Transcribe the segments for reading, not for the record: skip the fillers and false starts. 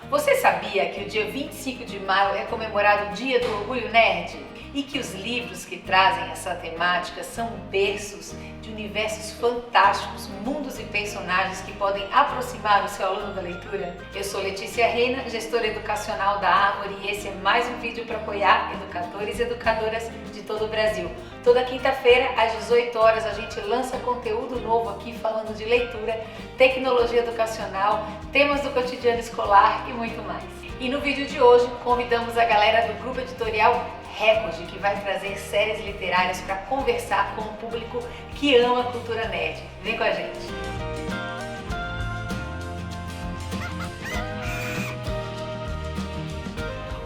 Você sabia que o dia 25 de maio é comemorado o Dia do Orgulho Nerd? E que os livros que trazem essa temática são berços de universos fantásticos, mundos e personagens que podem aproximar o seu aluno da leitura? Eu sou Letícia Reina, gestora educacional da Árvore, e esse é mais um vídeo para apoiar educadores e educadoras de todo o Brasil. Toda quinta-feira, às 18 horas, a gente lança conteúdo novo aqui falando de leitura, tecnologia educacional, temas do cotidiano escolar e muito mais. E no vídeo de hoje, convidamos a galera do grupo editorial Record, que vai trazer séries literárias para conversar com o público que ama a cultura nerd. Vem com a gente!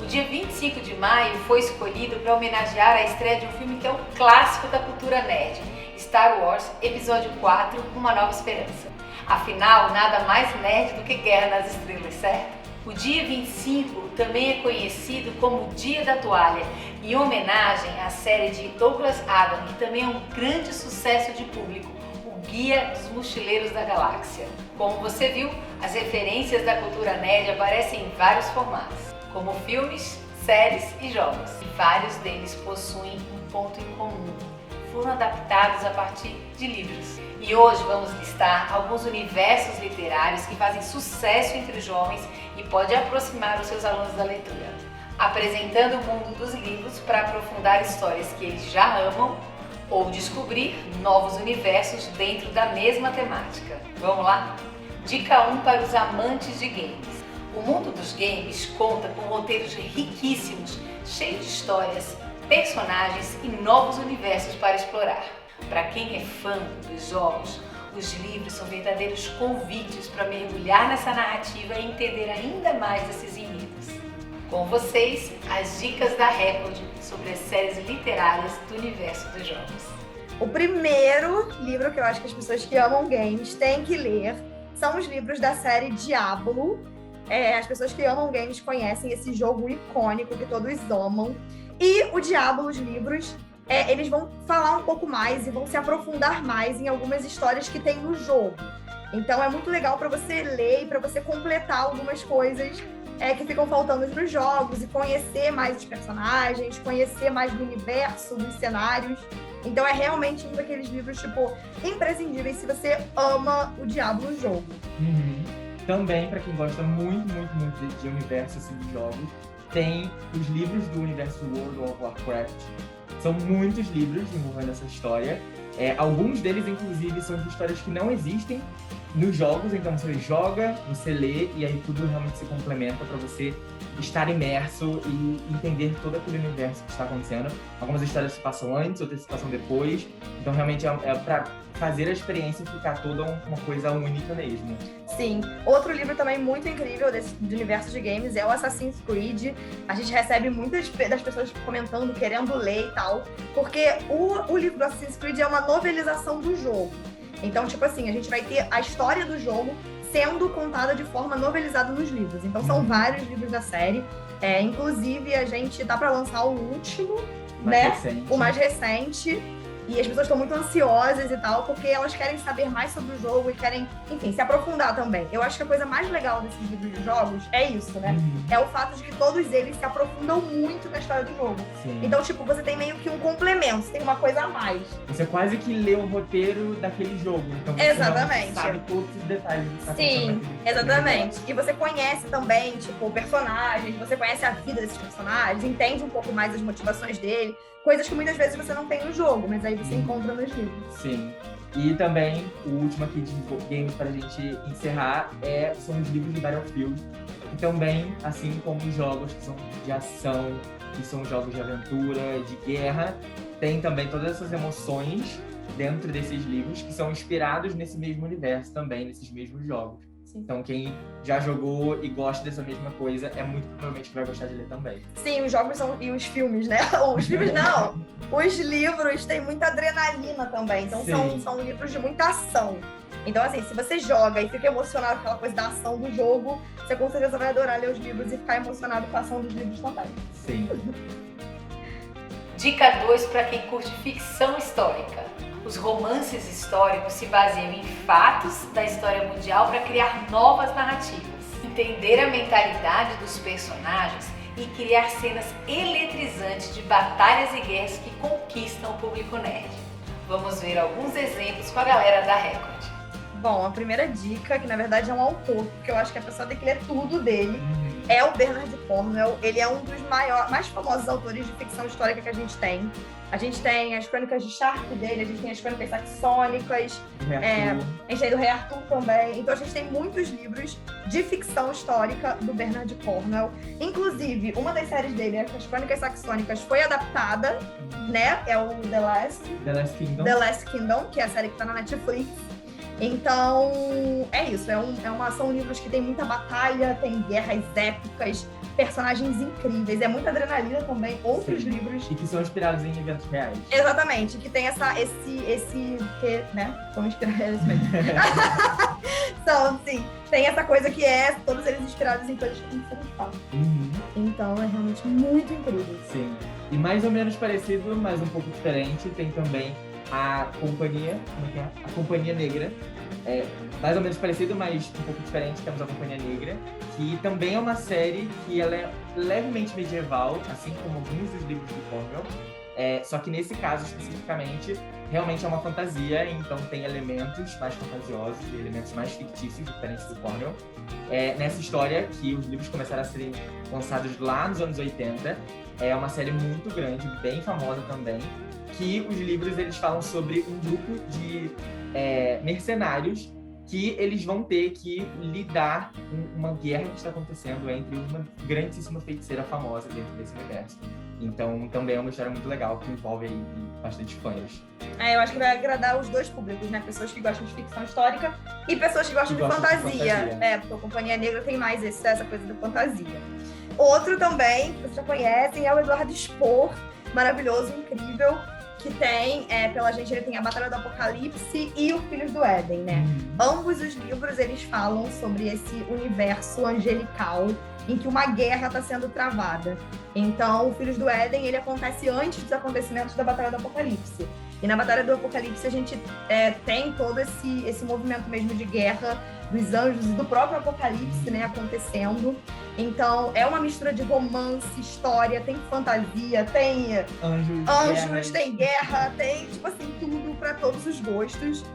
O dia 25 de maio foi escolhido para homenagear a estreia de um filme que é um clássico da cultura nerd, Star Wars Episódio 4, Uma Nova Esperança. Afinal, nada mais nerd do que Guerra nas Estrelas, certo? O dia 25 também é conhecido como o Dia da Toalha, em homenagem à série de Douglas Adams, que também é um grande sucesso de público, o Guia dos Mochileiros da Galáxia. Como você viu, as referências da cultura nerd aparecem em vários formatos, como filmes, séries e jogos. E vários deles possuem um ponto em comum: foram adaptados a partir de livros. E hoje vamos listar alguns universos literários que fazem sucesso entre os jovens e pode aproximar os seus alunos da leitura, apresentando o mundo dos livros para aprofundar histórias que eles já amam ou descobrir novos universos dentro da mesma temática. Vamos lá? Dica 1 para os amantes de games. O mundo dos games conta com roteiros riquíssimos, cheios de histórias, personagens e novos universos para explorar. Para quem é fã dos jogos, os livros são verdadeiros convites para mergulhar nessa narrativa e entender ainda mais desses enredos. Com vocês, as dicas da Record sobre as séries literárias do universo dos jogos. O primeiro livro que eu acho que as pessoas que amam games têm que ler são os livros da série Diablo. As pessoas que amam games conhecem esse jogo icônico que todos amam. E o Diablo, os livros, eles vão falar um pouco mais e vão se aprofundar mais em algumas histórias que tem no jogo. Então é muito legal para você ler e para você completar algumas coisas que ficam faltando nos jogos e conhecer mais os personagens, conhecer mais do universo, dos cenários. Então é realmente um daqueles livros, imprescindíveis se você ama o Diablo no jogo. Também, para quem gosta muito de universo assim, de jogos, tem os livros do universo World of Warcraft. São muitos livros envolvendo essa história. Alguns deles, inclusive, são de histórias que não existem nos jogos, então você joga, você lê, e aí tudo realmente se complementa para você estar imerso e entender todo aquele universo que está acontecendo. Algumas histórias se passam antes, outras se passam depois, então realmente é para fazer a experiência ficar toda uma coisa única mesmo. Sim. Outro livro também muito incrível do universo de games é o Assassin's Creed. A gente recebe muitas das pessoas comentando, querendo ler e tal, porque o livro do Assassin's Creed é uma novelização do jogo. Então, a gente vai ter a história do jogo sendo contada de forma novelizada nos livros. Então, são vários livros da série. Inclusive, a gente tá para lançar o último, o mais recente. E as pessoas estão muito ansiosas e tal, porque elas querem saber mais sobre o jogo e querem, enfim, se aprofundar também. Eu acho que a coisa mais legal desses livros de jogos é isso, né? É o fato de que todos eles se aprofundam muito na história do jogo. Sim. Então, você tem meio que um complemento, você tem uma coisa a mais. Você quase que lê o roteiro daquele jogo. Então você Exatamente. sabe todos os detalhes. Sim, exatamente. E você conhece também, personagens, você conhece a vida desses personagens, entende um pouco mais as motivações dele. Coisas que muitas vezes você não tem no jogo, mas aí você encontra nos livros. Sim. E também, o último aqui de games para a gente encerrar são os livros de Battlefield, que também, assim como os jogos que são de ação, que são jogos de aventura, de guerra, tem também todas essas emoções dentro desses livros que são inspirados nesse mesmo universo também, nesses mesmos jogos. Sim. Então, quem já jogou e gosta dessa mesma coisa, muito provavelmente vai gostar de ler também. Sim, os jogos e os filmes, né? Os filmes não. Os livros têm muita adrenalina também. Então, são livros de muita ação. Então, se você joga e fica emocionado com aquela coisa da ação do jogo, você com certeza vai adorar ler os livros e ficar emocionado com a ação dos livros também. Sim. Dica 2 para quem curte ficção histórica. Os romances históricos se baseiam em fatos da história mundial para criar novas narrativas. entender a mentalidade dos personagens e criar cenas eletrizantes de batalhas e guerras que conquistam o público nerd. Vamos ver alguns exemplos com a galera da Record. Bom, a primeira dica, que na verdade é um autor, porque eu acho que a pessoa tem que ler tudo dele, é o Bernard Cornwell. Ele é um dos mais famosos autores de ficção histórica que a gente tem. A gente tem as Crônicas de Sharpe dele, a gente tem as Crônicas Saxônicas, a gente tem do Rei Arthur também. Então a gente tem muitos livros de ficção histórica do Bernard Cornwell. Inclusive, uma das séries dele, as Crônicas Saxônicas, foi adaptada, né? É o The Last Kingdom, que é a série que tá na Netflix. Então, é isso. São livros que tem muita batalha, tem guerras épicas, personagens incríveis. É muita adrenalina também. Outros livros... E que são inspirados em eventos reais. Exatamente. Que tem que, né? São inspirados mesmo. Então, sim. Tem essa coisa que todos eles inspirados em coisas que aconteceram de fato. Então, é realmente muito incrível. Sim. E mais ou menos parecido, mas um pouco diferente, tem também a Companhia Negra. Mais ou menos parecido, mas um pouco diferente, temos a Companhia Negra, que também é uma série que ela é levemente medieval, assim como alguns dos livros do Cornwell. Só que nesse caso, especificamente, realmente é uma fantasia, então tem elementos mais fantasiosos e elementos mais fictícios, diferentes do Cornwell. Nessa história, que os livros começaram a serem lançados lá nos anos 80, é uma série muito grande, bem famosa também, que os livros eles falam sobre um grupo de mercenários que eles vão ter que lidar com uma guerra que está acontecendo entre uma grandíssima feiticeira famosa dentro desse universo. Então, também é uma história muito legal que envolve aí bastante fãs. Eu acho que vai agradar os dois públicos, né? Pessoas que gostam de ficção histórica e pessoas que gostam de fantasia. Porque a Companhia Negra tem mais essa coisa da fantasia. Outro também, que vocês já conhecem, é o Eduardo Spohr, maravilhoso, incrível, que tem, pela gente, ele tem a Batalha do Apocalipse e o Filhos do Éden, né? Ambos os livros, eles falam sobre esse universo angelical em que uma guerra está sendo travada. Então, o Filhos do Éden, ele acontece antes dos acontecimentos da Batalha do Apocalipse. E na Batalha do Apocalipse, a gente tem todo esse movimento mesmo de guerra dos anjos e do próprio Apocalipse, né, acontecendo. Então, é uma mistura de romance, história, tem fantasia, tem anjos, tem guerra, tem, tipo assim, tudo para todos os gostos.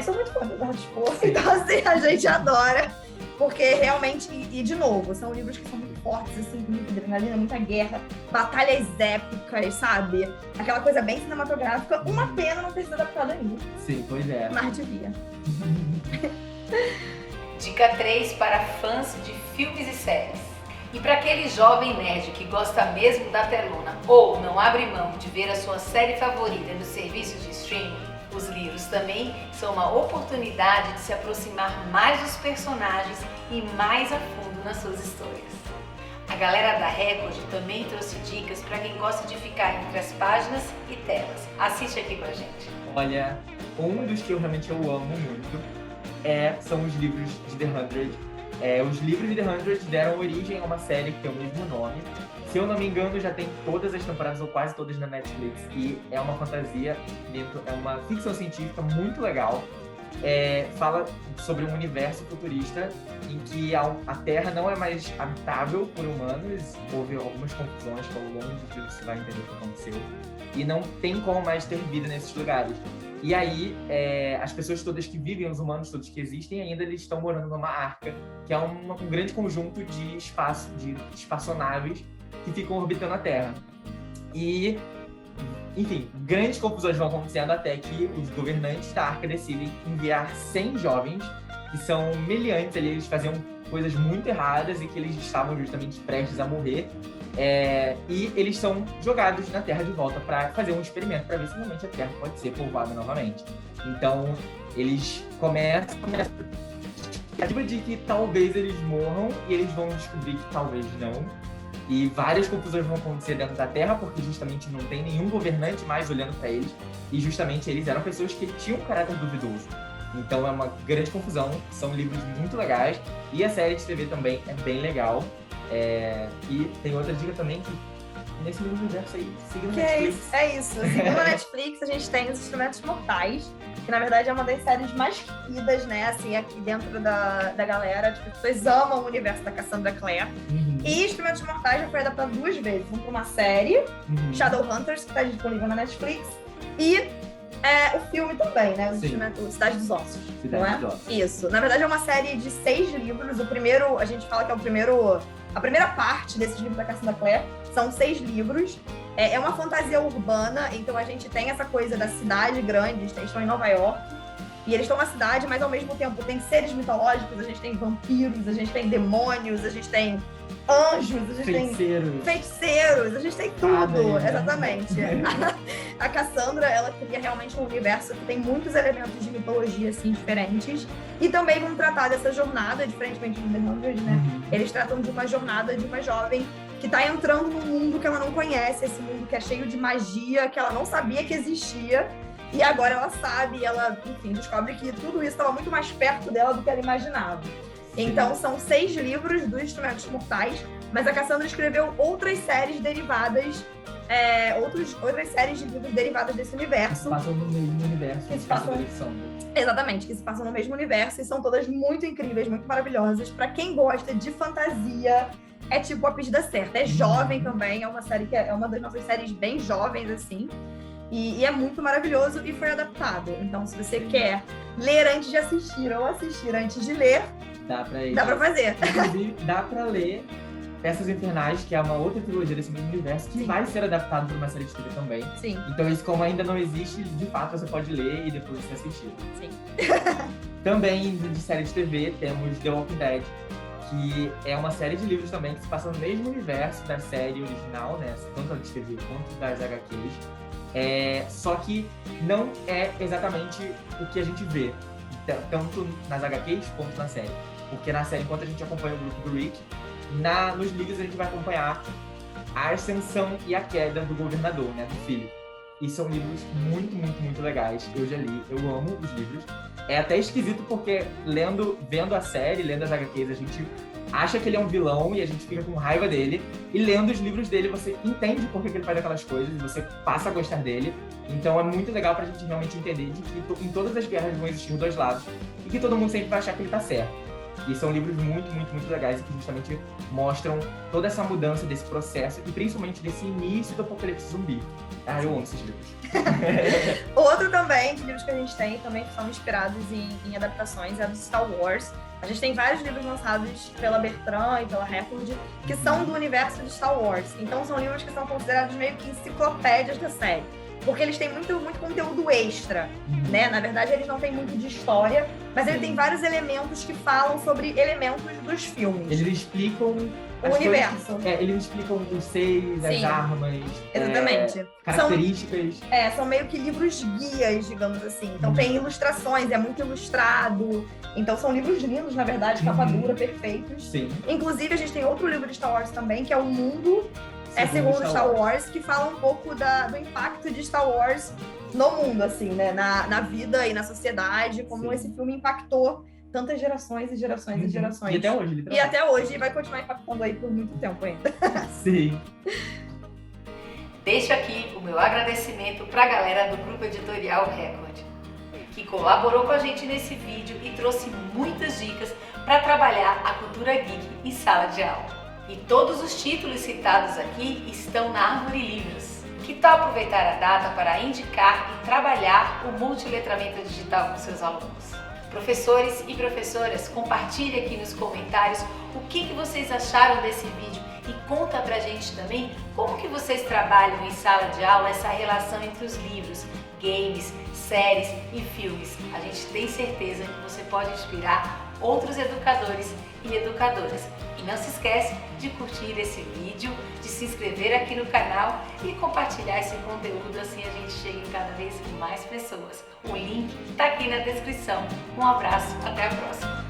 Sou muito fã do Eduardo Spohr, então, assim, a gente adora. Porque realmente, e de novo, são livros que são muito fortes, assim, com muita adrenalina, muita guerra, batalhas épicas, sabe? Aquela coisa bem cinematográfica. Uma pena não ter sido adaptada ainda. Sim, pois é. Mas devia. Dica 3 para fãs de filmes e séries. E para aquele jovem nerd que gosta mesmo da telona ou não abre mão de ver a sua série favorita nos serviços de streaming, os livros também são uma oportunidade de se aproximar mais dos personagens e mais a fundo nas suas histórias. A galera da Record também trouxe dicas para quem gosta de ficar entre as páginas e telas. Assiste aqui com a gente. Olha, um dos que eu realmente amo muito são os livros de The 100. Os livros de The 100 deram origem a uma série que tem o mesmo nome. Se eu não me engano, já tem todas as temporadas, ou quase todas, na Netflix. E é uma fantasia, é uma ficção científica muito legal. Fala sobre um universo futurista em que a Terra não é mais habitável por humanos. Houve algumas confusões que ao longo dos livros você vai entender o que aconteceu. E não tem como mais ter vida nesses lugares. E aí, as pessoas todas que vivem, os humanos todos que existem ainda, eles estão morando numa arca, que é um grande conjunto de espaçonaves que ficam orbitando a Terra. E, enfim, grandes confusões vão acontecendo até que os governantes da arca decidem enviar 100 jovens, que são meliantes ali, eles faziam coisas muito erradas e que eles estavam justamente prestes a morrer. E eles são jogados na Terra de volta para fazer um experimento para ver se realmente a Terra pode ser povoada novamente. Então, eles começam a de que talvez eles morram e eles vão descobrir que talvez não. E várias confusões vão acontecer dentro da Terra, porque justamente não tem nenhum governante mais olhando para eles. E justamente eles eram pessoas que tinham um caráter duvidoso. Então é uma grande confusão, são livros muito legais. E a série de TV também é bem legal. E tem outra dica também que nesse mesmo universo aí, seguindo Que Netflix. é isso. Seguindo a Netflix, a gente tem Os Instrumentos Mortais, que na verdade é uma das séries mais queridas, né, assim, aqui dentro da galera. Tipo, as pessoas amam o universo da Cassandra Clare. E Instrumentos Mortais já foi adaptado 2 vezes. Um pra uma série, Shadowhunters, que tá disponível na Netflix, e o filme também, né, Cidade dos Ossos. Cidade dos Ossos. Isso. Na verdade é uma série de 6 livros. O primeiro, a gente fala que é a primeira parte desses livros da Cassandra Clare. São 6 livros. É uma fantasia urbana, então a gente tem essa coisa da cidade grande. Eles estão em Nova York. E eles estão na cidade, mas ao mesmo tempo tem seres mitológicos, a gente tem vampiros, a gente tem demônios, a gente tem anjos, a gente tem feiticeiros, a gente tem tudo, exatamente. A Cassandra, ela cria realmente um universo que tem muitos elementos de mitologia, assim, diferentes. E também vão tratar dessa jornada, diferentemente do The 100, né? Eles tratam de uma jornada de uma jovem que tá entrando num mundo que ela não conhece, esse mundo que é cheio de magia, que ela não sabia que existia. E agora ela sabe, ela, enfim, descobre que tudo isso estava muito mais perto dela do que ela imaginava. Então, são 6 livros dos Instrumentos Mortais, mas a Cassandra escreveu outras séries derivadas, outras séries de livros derivadas desse universo. Que se passam no mesmo universo. Exatamente, que se passam no mesmo universo e são todas muito incríveis, muito maravilhosas. Pra quem gosta de fantasia, é tipo a pedida certa. É jovem também, é uma série que é uma das nossas séries bem jovens, assim. E é muito maravilhoso e foi adaptado. Então, se você quer ler antes de assistir ou assistir antes de ler, dá pra fazer. Inclusive, dá pra ler Peças Infernais, que é uma outra trilogia desse mesmo universo, que vai ser adaptado por uma série de TV também. Sim. Então, isso, como ainda não existe, de fato você pode ler e depois você assistir. Sim. Também, de série de TV, temos The Walking Dead, que é uma série de livros também que se passa no mesmo universo da série original, né? Tanto da TV quanto das HQs. Só que não é exatamente o que a gente vê, tanto nas HQs quanto na série. Porque na série, enquanto a gente acompanha o grupo do Rick, nos livros a gente vai acompanhar a ascensão e a queda do governador, né, do filho. E são livros muito, muito, muito legais. Eu já li, eu amo os livros. É até esquisito porque vendo a série, lendo as HQs, a gente acha que ele é um vilão e a gente fica com raiva dele. E lendo os livros dele, você entende por que ele faz aquelas coisas e você passa a gostar dele. Então é muito legal pra gente realmente entender de que em todas as guerras vão existir 2 lados e que todo mundo sempre vai achar que ele tá certo. E são livros muito, muito, muito legais e que justamente mostram toda essa mudança desse processo e principalmente desse início do apocalipse zumbi. Eu amo esses livros. Outro também de livros que a gente tem também que são inspirados em adaptações é do Star Wars. A gente tem vários livros lançados pela Bertrand e pela Record que são do universo de Star Wars. Então são livros que são considerados meio que enciclopédias da série. Porque eles têm muito, muito conteúdo extra, né? Na verdade, eles não têm muito de história, mas ele tem vários elementos que falam sobre elementos dos filmes. Eles explicam o universo. Eles explicam os seios, as armas, exatamente. Características. São meio que livros guias, digamos assim. Então tem ilustrações, é muito ilustrado. Então são livros lindos, na verdade, capa dura, perfeitos. Sim. Inclusive, a gente tem outro livro de Star Wars também, que é O Mundo Segundo Star Wars, que fala um pouco do impacto de Star Wars no mundo, assim, né? Na vida e na sociedade, como esse filme impactou tantas gerações e gerações e gerações. E até hoje, literalmente. E até hoje, e vai continuar impactando aí por muito tempo ainda. Sim. Deixo aqui o meu agradecimento para a galera do Grupo Editorial Record, que colaborou com a gente nesse vídeo e trouxe muitas dicas para trabalhar a cultura geek em sala de aula. E todos os títulos citados aqui estão na Árvore Livros. Que tal aproveitar a data para indicar e trabalhar o multiletramento digital com seus alunos? Professores e professoras, compartilhe aqui nos comentários o que vocês acharam desse vídeo e conta pra gente também como que vocês trabalham em sala de aula essa relação entre os livros, games, séries e filmes. A gente tem certeza que você pode inspirar outros educadores e educadoras. E não se esquece de curtir esse vídeo, de se inscrever aqui no canal e compartilhar esse conteúdo, assim a gente chega em cada vez mais pessoas. O link está aqui na descrição. Um abraço, até a próxima!